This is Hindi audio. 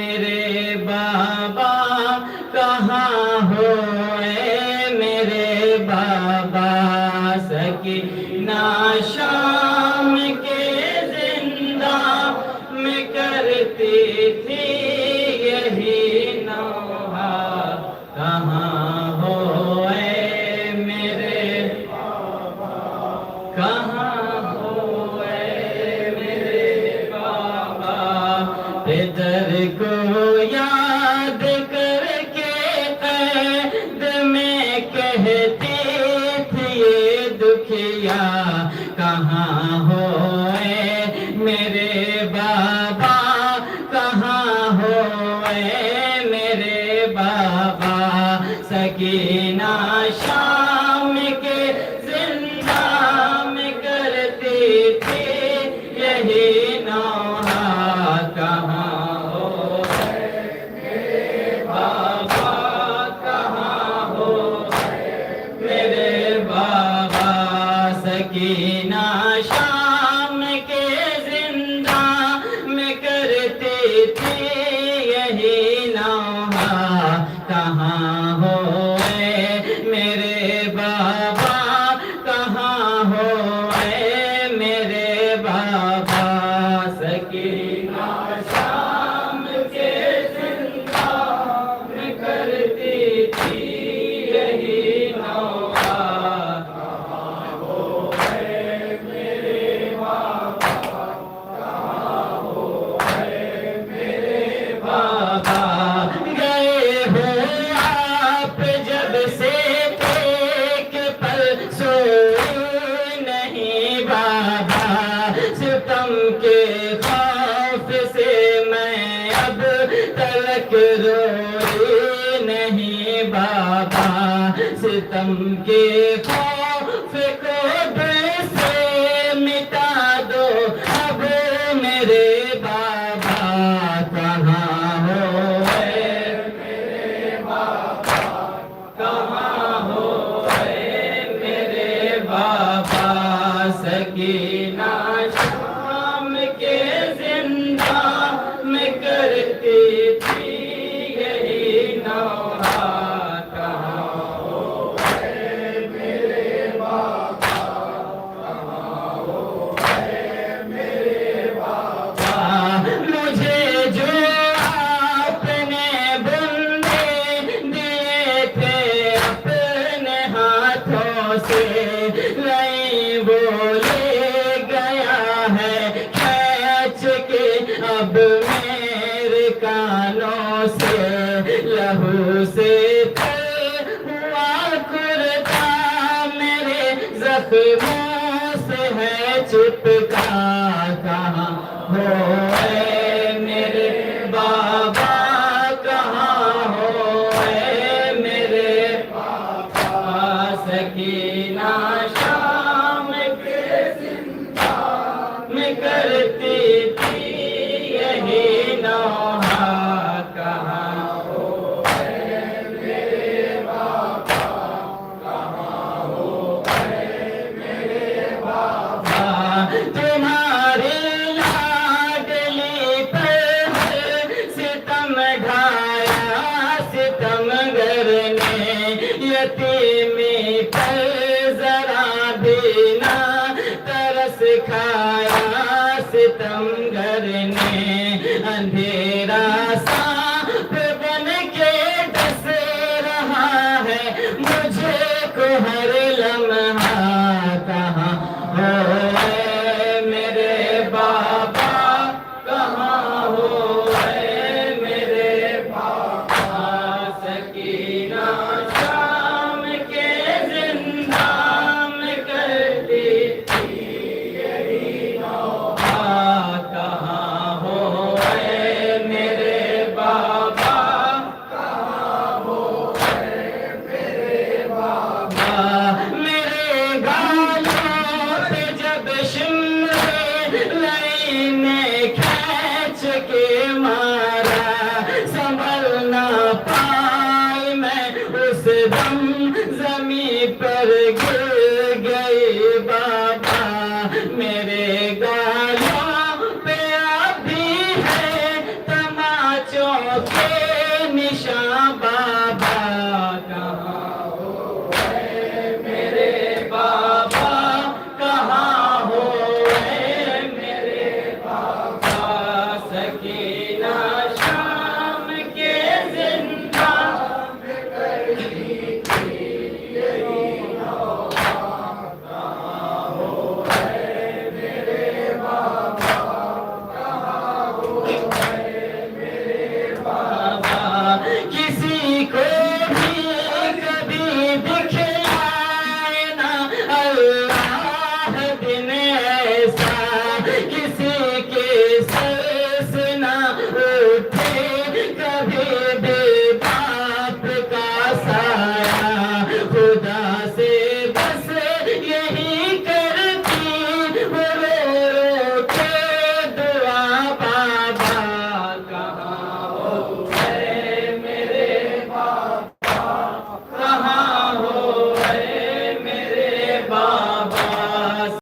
मेरे बाबा कहाँ हो मेरे बाबा। सकीना शाम के जिंदा में करती थी यही नौहा। कहाँ हो मेरे बाबा, कहाँ हो मेरे बाबा। इधर को याद करके कैद में कहती थी ये दुखिया। कहाँ हो मेरे बाबा, कहाँ हो मेरे बाबा। सकीना शाम के जिंदा में करती थी यही नौहा। कहाँ हो मेरे बाबा, कहाँ हो मेरे बाबा। सकीना शाम के जिंदा में करती थी यही नौहा। कहाँ हो मेरे बाबा, कहाँ हो मेरे बाबा। सकीना शाम के जिंदा में करती थी यही नौहा। कहाँ हो मेरे बाबा, कहाँ हो मेरे बाबा। गए हो आप जब से एक पल सोए नहीं बाबा। सितम के खौफ से मैं अब तलक रोई नहीं बाबा। सितम के खौफ को दिल से मिटा दो अब मेरे बाबा। कहाँ हो मेरे बाबा, कहाँ हो मेरे बाबा। सकीना शाम के जिंदा में करती थी यही नौहा। कहाँ हो मेरे बाबा, कहाँ हो मेरे बाबा। मुझे जो आपने बुंदे दिए थे अपने हाथों से, नहीं बोले गया है खींच के अब मेरे कानों से। लहू से तर हुआ कुर्ता मेरे जख्मों से है चिपका। कहाँ हो मेरे बाबा, कहाँ हो मेरे बाबा। सकीना शाम के जिंदा में करती थी यही नौहा। कहाँ हो के